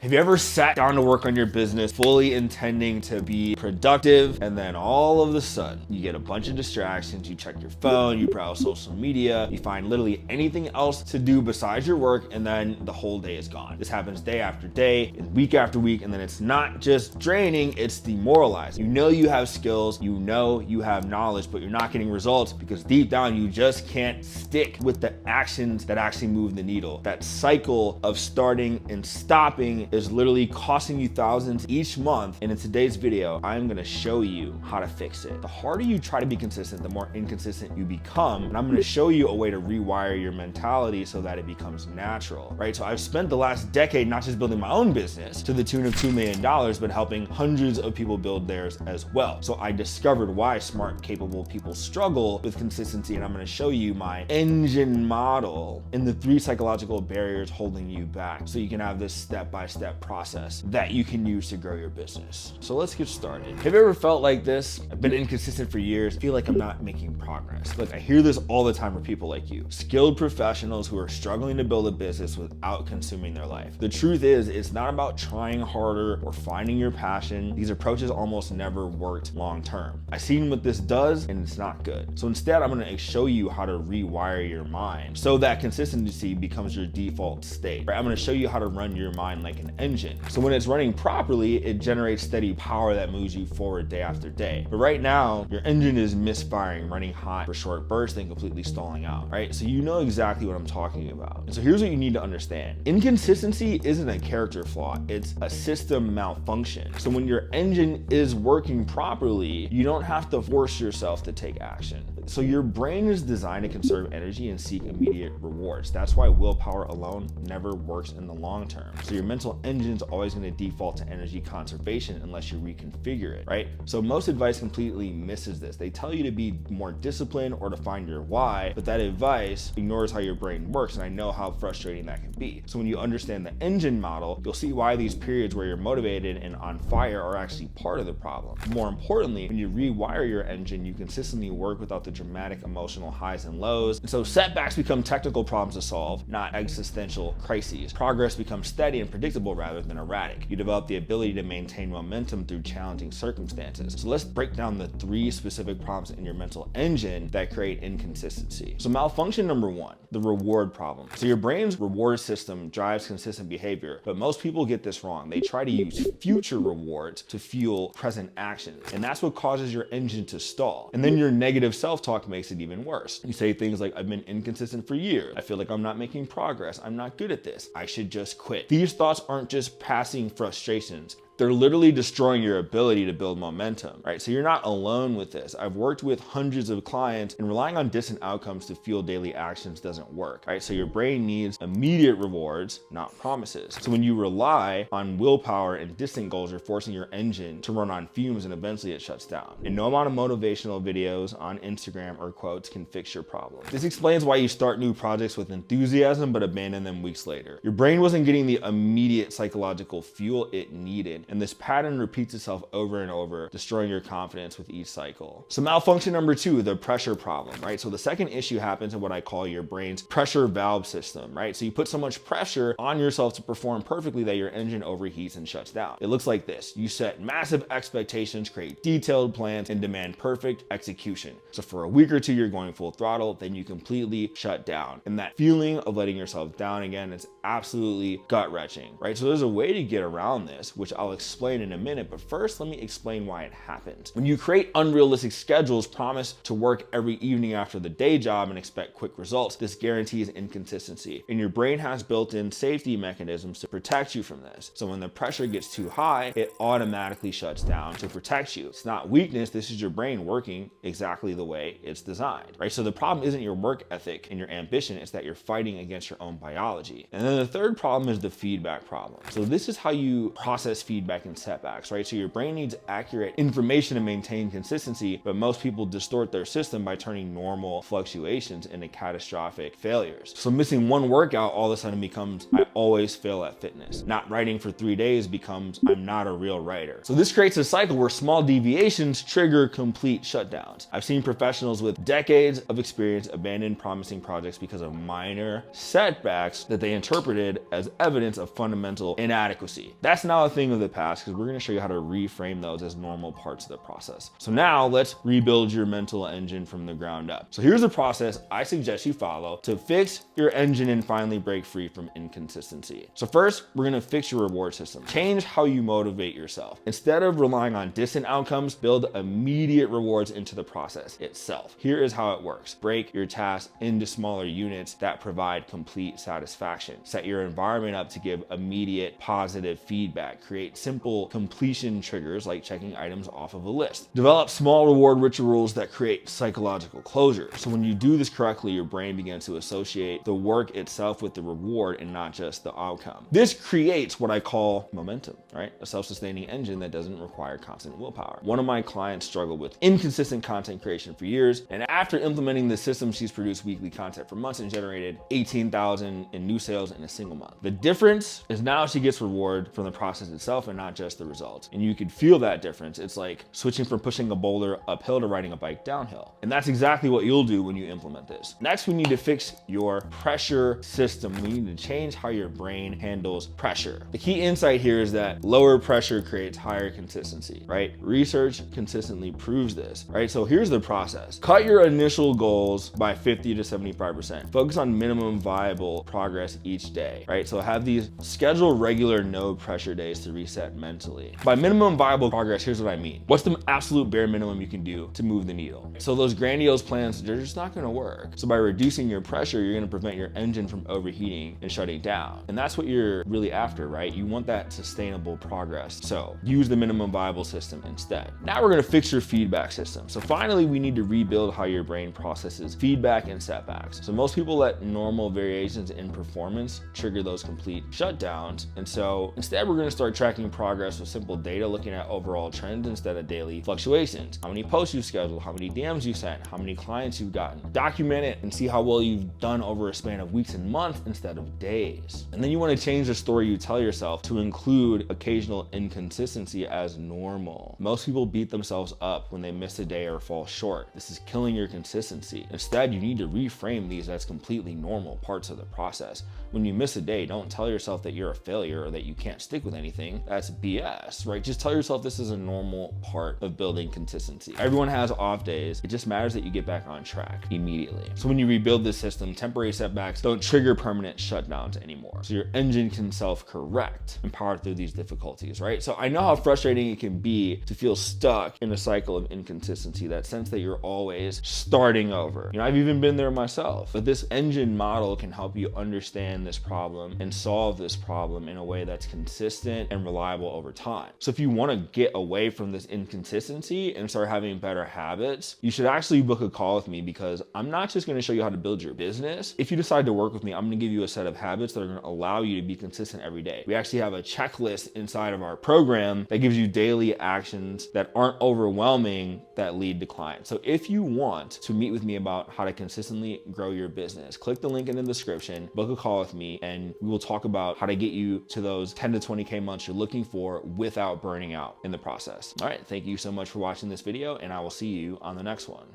Have you ever sat down to work on your business fully intending to be productive, and then all of a sudden you get a bunch of distractions, you check your phone, you browse social media, you find literally anything else to do besides your work, and then the whole day is gone. This happens day after day, week after week, and then it's not just draining, it's demoralizing. You know you have skills, you know you have knowledge, but you're not getting results because deep down you just can't stick with the actions that actually move the needle. That cycle of starting and stopping is literally costing you thousands each month. And in today's video, I'm gonna show you how to fix it. The harder you try to be consistent, the more inconsistent you become. And I'm gonna show you a way to rewire your mentality so that it becomes natural, right? So I've spent the last decade not just building my own business to the tune of $2 million, but helping hundreds of people build theirs as well. So I discovered why smart, capable people struggle with consistency. And I'm gonna show you my engine model and the 3 psychological barriers holding you back so you can have this step-by-step process that you can use to grow your business. So let's get started. Have you ever felt like this? I've been inconsistent for years. I feel like I'm not making progress. Look, I hear this all the time from people like you, skilled professionals who are struggling to build a business without consuming their life. The truth is, it's not about trying harder or finding your passion. These approaches almost never worked long-term. I've seen what this does and it's not good. So instead, I'm gonna show you how to rewire your mind so that consistency becomes your default state. Right? I'm gonna show you how to run your mind like an engine. So when it's running properly, it generates steady power that moves you forward day after day. But right now, your engine is misfiring, running hot for short bursts, then completely stalling out, right? So you know exactly what I'm talking about. And so here's what you need to understand. Inconsistency isn't a character flaw, it's a system malfunction. So when your engine is working properly, you don't have to force yourself to take action. So your brain is designed to conserve energy and seek immediate rewards. That's why willpower alone never works in the long term. So your mental engine's always going to default to energy conservation unless you reconfigure it, right? So most advice completely misses this. They tell you to be more disciplined or to find your why, but that advice ignores how your brain works, and I know how frustrating that can be. So when you understand the engine model, you'll see why these periods where you're motivated and on fire are actually part of the problem. More importantly, when you rewire your engine, you consistently work without the dramatic emotional highs and lows. And so setbacks become technical problems to solve, not existential crises. Progress becomes steady and predictable rather than erratic. You develop the ability to maintain momentum through challenging circumstances. So let's break down the 3 specific problems in your mental engine that create inconsistency. So malfunction number 1, the reward problem. So your brain's reward system drives consistent behavior, but most people get this wrong. They try to use future rewards to fuel present actions. And that's what causes your engine to stall. And then your negative self-talk makes it even worse. You say things like, I've been inconsistent for years. I feel like I'm not making progress. I'm not good at this. I should just quit. These thoughts aren't just passing frustrations. They're literally destroying your ability to build momentum, right? So you're not alone with this. I've worked with hundreds of clients, and relying on distant outcomes to fuel daily actions doesn't work, right? So your brain needs immediate rewards, not promises. So when you rely on willpower and distant goals, you're forcing your engine to run on fumes, and eventually it shuts down. And no amount of motivational videos on Instagram or quotes can fix your problem. This explains why you start new projects with enthusiasm but abandon them weeks later. Your brain wasn't getting the immediate psychological fuel it needed. And this pattern repeats itself over and over, destroying your confidence with each cycle. So malfunction number 2, the pressure problem, right? So the second issue happens in what I call your brain's pressure valve system, right? So you put so much pressure on yourself to perform perfectly that your engine overheats and shuts down. It looks like this. You set massive expectations, create detailed plans, and demand perfect execution. So for a week or 2, you're going full throttle, then you completely shut down. And that feeling of letting yourself down again is absolutely gut-wrenching, right? So there's a way to get around this, which I'll explain in a minute, but first let me explain why it happens. When you create unrealistic schedules, promise to work every evening after the day job and expect quick results, this guarantees inconsistency. And your brain has built-in safety mechanisms to protect you from this. So when the pressure gets too high, it automatically shuts down to protect you. It's not weakness, this is your brain working exactly the way it's designed, right? So the problem isn't your work ethic and your ambition, it's that you're fighting against your own biology. And then the third problem is the feedback problem. So this is how you process feedback feedback and setbacks, right? So your brain needs accurate information to maintain consistency, but most people distort their system by turning normal fluctuations into catastrophic failures. So missing one workout all of a sudden becomes, I always fail at fitness. Not writing for 3 days becomes, I'm not a real writer. So this creates a cycle where small deviations trigger complete shutdowns. I've seen professionals with decades of experience abandon promising projects because of minor setbacks that they interpreted as evidence of fundamental inadequacy. That's now a thing of the past, because we're going to show you how to reframe those as normal parts of the process. So now let's rebuild your mental engine from the ground up. So here's the process I suggest you follow to fix your engine and finally break free from inconsistency. So first, we're going to fix your reward system. Change how you motivate yourself. Instead of relying on distant outcomes, build immediate rewards into the process itself. Here is how it works. Break your tasks into smaller units that provide complete satisfaction. Set your environment up to give immediate positive feedback. Create simple completion triggers like checking items off of a list. Develop small reward rituals that create psychological closure. So when you do this correctly, your brain begins to associate the work itself with the reward and not just the outcome. This creates what I call momentum, right? A self-sustaining engine that doesn't require constant willpower. One of my clients struggled with inconsistent content creation for years, and after implementing the system, she's produced weekly content for months and generated 18,000 in new sales in a single month. The difference is now she gets reward from the process itself and not just the results. And you could feel that difference. It's like switching from pushing a boulder uphill to riding a bike downhill. And that's exactly what you'll do when you implement this. Next, we need to fix your pressure system. We need to change how your brain handles pressure. The key insight here is that lower pressure creates higher consistency, right? Research consistently proves this, right? So here's the process. Cut your initial goals by 50 to 75%. Focus on minimum viable progress each day, right? So have these schedule regular no pressure days to reset mentally. By minimum viable progress, here's what I mean. What's the absolute bare minimum you can do to move the needle? So those grandiose plans, they're just not gonna work. So by reducing your pressure, you're gonna prevent your engine from overheating and shutting down. And that's what you're really after, right? You want that sustainable progress. So use the minimum viable system instead. Now we're gonna fix your feedback system. So finally, we need to rebuild how your brain processes feedback and setbacks. So most people let normal variations in performance trigger those complete shutdowns. And so instead, we're gonna start tracking progress with simple data, looking at overall trends instead of daily fluctuations. How many posts you scheduled, how many DMs you sent, how many clients you've gotten. Document it and see how well you've done over a span of weeks and months instead of days. And then you wanna change the story you tell yourself to include occasional inconsistency as normal. Most people beat themselves up when they miss a day or fall short. This is killing your consistency. Instead, you need to reframe these as completely normal parts of the process. When you miss a day, don't tell yourself that you're a failure or that you can't stick with anything. That's BS, right? Just tell yourself this is a normal part of building consistency. Everyone has off days. It just matters that you get back on track immediately. So when you rebuild this system, temporary setbacks don't trigger permanent shutdowns anymore. So your engine can self-correct and power through these difficulties, right? So I know how frustrating it can be to feel stuck in a cycle of inconsistency, that sense that you're always starting over. You know, I've even been there myself, but this engine model can help you understand this problem and solve this problem in a way that's consistent and reliable over time. So if you want to get away from this inconsistency and start having better habits, you should actually book a call with me, because I'm not just going to show you how to build your business. If you decide to work with me, I'm going to give you a set of habits that are going to allow you to be consistent every day. We actually have a checklist inside of our program that gives you daily actions that aren't overwhelming that lead to clients. So if you want to meet with me about how to consistently grow your business, click the link in the description, book a call with me, and we will talk about how to get you to those 10 to 20K months you're looking for without burning out in the process. All right, thank you so much for watching this video, and I will see you on the next one.